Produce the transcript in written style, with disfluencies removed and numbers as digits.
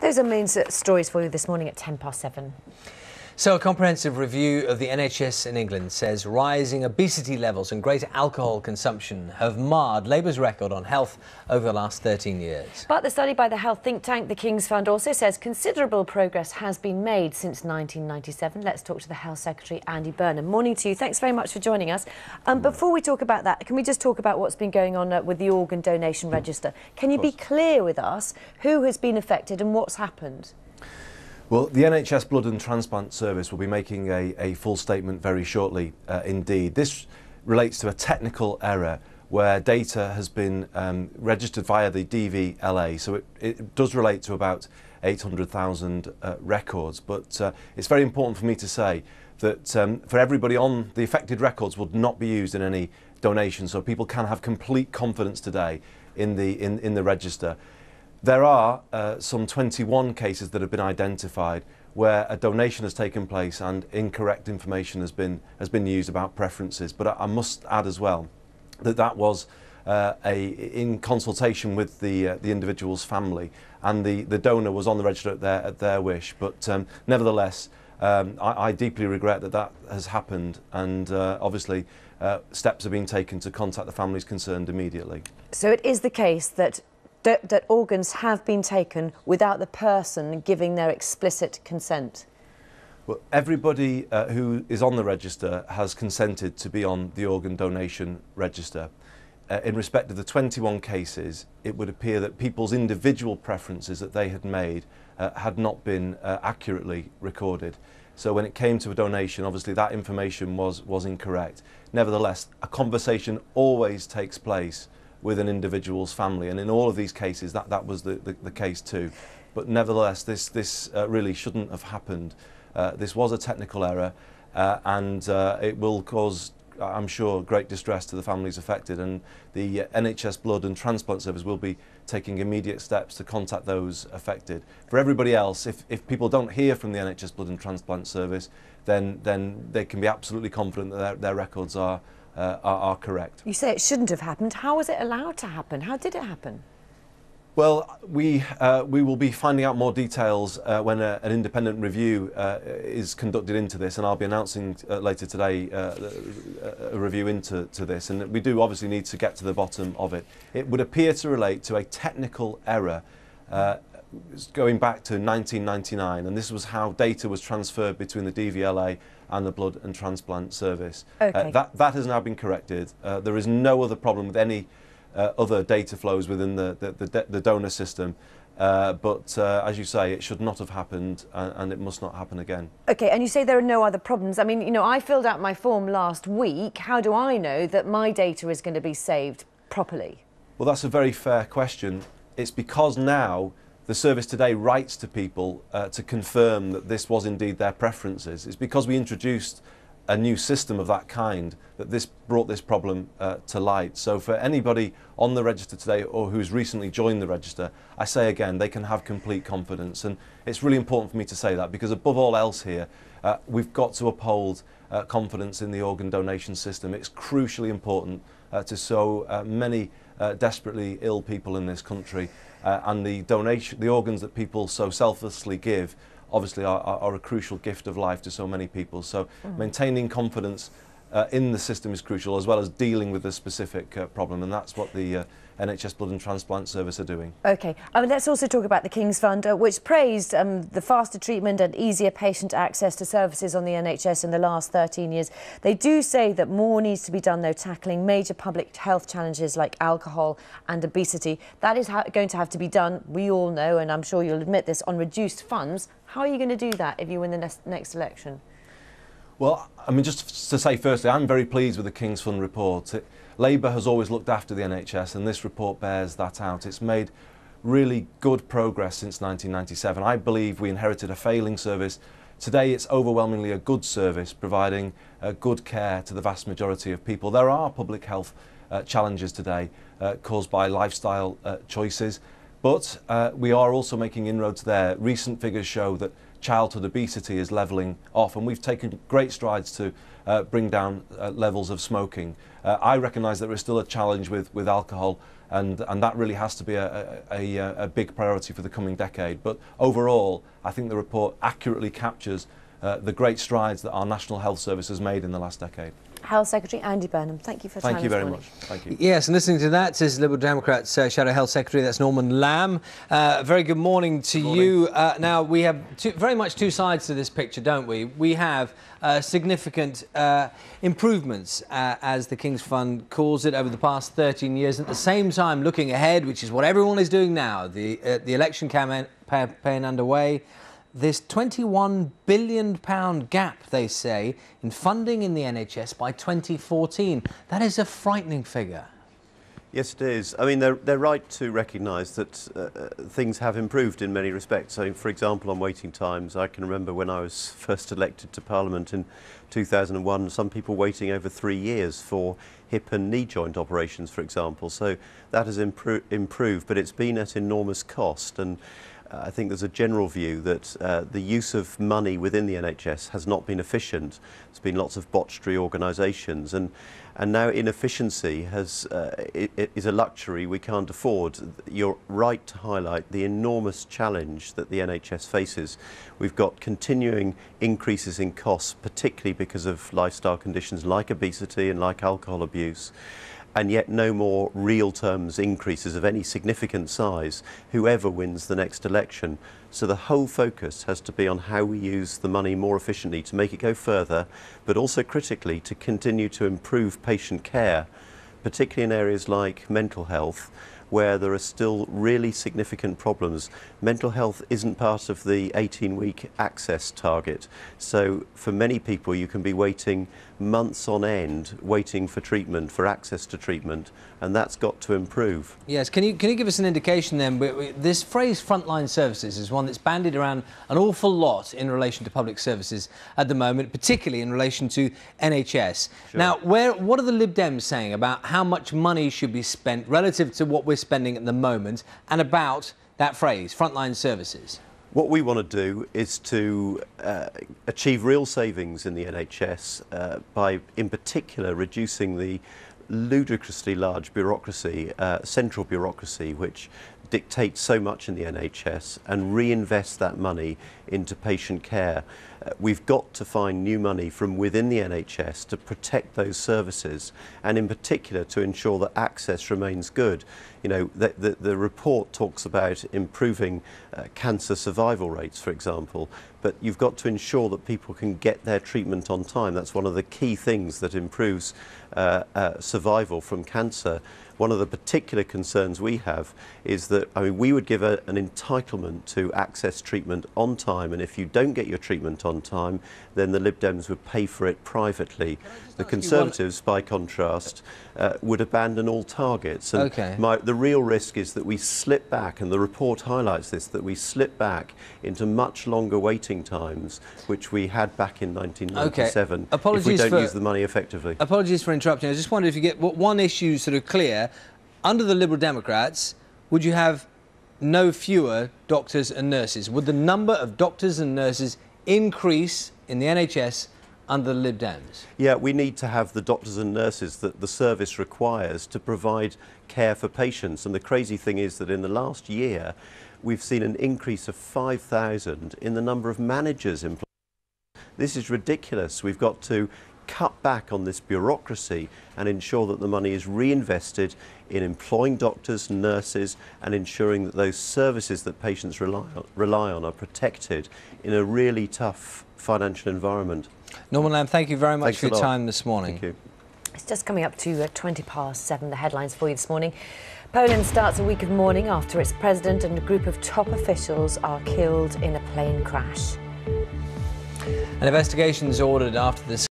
Those are main stories for you this morning at 7:10. So a comprehensive review of the NHS in England says rising obesity levels and greater alcohol consumption have marred Labour's record on health over the last 13 years. But the study by the health think tank, the King's Fund, also says considerable progress has been made since 1997. Let's talk to the Health Secretary, Andy Burnham. Morning to you. Thanks very much for joining us. Before we talk about that, can we just talk about what's been going on with the organ donation register? Can you be clear with us who has been affected and what's happened? Well, the NHS Blood and Transplant Service will be making a full statement very shortly indeed. This relates to a technical error where data has been registered via the DVLA, so it does relate to about 800,000 records. But it's very important for me to say that for everybody on the affected records would not be used in any donation, so people can have complete confidence today in the register. There are some 21 cases that have been identified where a donation has taken place and incorrect information has been used about preferences. But I must add as well that that was in consultation with the individual's family, and the donor was on the register at their wish. But nevertheless, I deeply regret that that has happened, and obviously steps are being taken to contact the families concerned immediately. So it is the case that organs have been taken without the person giving their explicit consent? Well, everybody who is on the register has consented to be on the organ donation register. In respect of the 21 cases, it would appear that people's individual preferences that they had made had not been accurately recorded. So when it came to a donation, obviously that information was incorrect. Nevertheless, a conversation always takes place with an individual's family, and in all of these cases that was the case too. But nevertheless, this really shouldn't have happened. This was a technical error, and it will cause, I'm sure, great distress to the families affected, and the NHS Blood and Transplant Service will be taking immediate steps to contact those affected. For everybody else, if people don't hear from the NHS Blood and Transplant Service, then they can be absolutely confident that their records are correct. You say it shouldn't have happened. How was it allowed to happen? How did it happen? Well, we will be finding out more details when an independent review is conducted into this, and I'll be announcing later today a review into this, and we do obviously need to get to the bottom of it. It would appear to relate to a technical error going back to 1999, and this was how data was transferred between the DVLA and the Blood and Transplant Service. Okay. That has now been corrected. There is no other problem with any other data flows within the donor system, but as you say, it should not have happened, and it must not happen again. Okay, and you say there are no other problems. I mean, you know, I filled out my form last week. How do I know that my data is going to be saved properly? Well, that's a very fair question. It's because now the service today writes to people to confirm that this was indeed their preferences. It's because we introduced a new system of that kind that this brought this problem to light. So for anybody on the register today or who's recently joined the register, I say again, they can have complete confidence. And it's really important for me to say that, because above all else here, we've got to uphold confidence in the organ donation system. It's crucially important to so many desperately ill people in this country, and the organs that people so selflessly give obviously are a crucial gift of life to so many people. So maintaining confidence in the system is crucial, as well as dealing with the specific problem, and that's what the NHS Blood and Transplant Service are doing. OK, let's also talk about the King's Fund, which praised the faster treatment and easier patient access to services on the NHS in the last 13 years. They do say that more needs to be done, though, tackling major public health challenges like alcohol and obesity. That is going to have to be done, we all know, and I'm sure you'll admit this, on reduced funds. How are you going to do that if you win the next election? Well, I mean, just to say firstly, I'm very pleased with the King's Fund report. Labour has always looked after the NHS, and this report bears that out. It's made really good progress since 1997. I believe we inherited a failing service. Today it's overwhelmingly a good service, providing good care to the vast majority of people. There are public health challenges today caused by lifestyle choices, but we are also making inroads there. Recent figures show that childhood obesity is levelling off, and we've taken great strides to bring down levels of smoking. I recognise there is still a challenge with alcohol and that really has to be a big priority for the coming decade. But overall, I think the report accurately captures the great strides that our National Health Service has made in the last decade. Health Secretary Andy Burnham, thank you for your time this morning. Thank you. Yes, and listening to that is Liberal Democrats Shadow Health Secretary, that's Norman Lamb. Very good morning to you. Now, we have very much two sides to this picture, don't we? We have significant improvements, as the King's Fund calls it, over the past 13 years. At the same time, looking ahead, which is what everyone is doing now, the election campaign underway. This £21 billion gap, they say, in funding in the NHS by 2014. That is a frightening figure. Yes, it is. I mean, they're right to recognise that things have improved in many respects. So, for example, on waiting times, I can remember when I was first elected to Parliament in 2001, some people waiting over 3 years for hip and knee joint operations, for example. So that has improved, but it's been at enormous cost. And I think there's a general view that the use of money within the NHS has not been efficient. There's been lots of botched reorganisations, and now inefficiency is a luxury we can't afford. You're right to highlight the enormous challenge that the NHS faces. We've got continuing increases in costs, particularly because of lifestyle conditions like obesity and like alcohol abuse, and yet no more real terms increases of any significant size, whoever wins the next election. So the whole focus has to be on how we use the money more efficiently to make it go further, but also critically to continue to improve patient care, particularly in areas like mental health, where there are still really significant problems. Mental health isn't part of the 18-week access target. So for many people, you can be waiting months on end, waiting for treatment, for access to treatment, and that's got to improve. Yes, can you give us an indication then? This phrase frontline services is one that's bandied around an awful lot in relation to public services at the moment, particularly in relation to NHS. Sure. Now, what are the Lib Dems saying about how much money should be spent relative to what we're spending at the moment, and about that phrase, frontline services? What we want to do is to achieve real savings in the NHS by, in particular, reducing the ludicrously large bureaucracy, central bureaucracy, which dictates so much in the NHS, and reinvest that money into patient care. We've got to find new money from within the NHS to protect those services, and in particular to ensure that access remains good. You know, the report talks about improving cancer survival rates, for example, but you've got to ensure that people can get their treatment on time. That's one of the key things that improves survival from cancer. One of the particular concerns we have is that, I mean, we would give an entitlement to access treatment on time, and if you don't get your treatment on time, then the Lib Dems would pay for it privately. The Conservatives, by contrast, would abandon all targets. And the real risk is that we slip back, and the report highlights this, that we slip back into much longer waiting times, which we had back in 1997, if we don't use the money effectively. Apologies for interrupting. I just wondered if you get one issue sort of clear. Under the Liberal Democrats, would you have no fewer doctors and nurses? Would the number of doctors and nurses increase in the NHS under the Lib Dems? Yeah, we need to have the doctors and nurses that the service requires to provide care for patients. And the crazy thing is that in the last year, we've seen an increase of 5,000 in the number of managers employed. This is ridiculous. We've got to cut back on this bureaucracy and ensure that the money is reinvested in employing doctors, nurses, and ensuring that those services that patients rely on are protected in a really tough financial environment. Norman Lamb, thank you very much for your time this morning. Thank you. It's just coming up to 7:20, the headlines for you this morning. Poland starts a week of mourning after its president and a group of top officials are killed in a plane crash. An investigation is ordered after this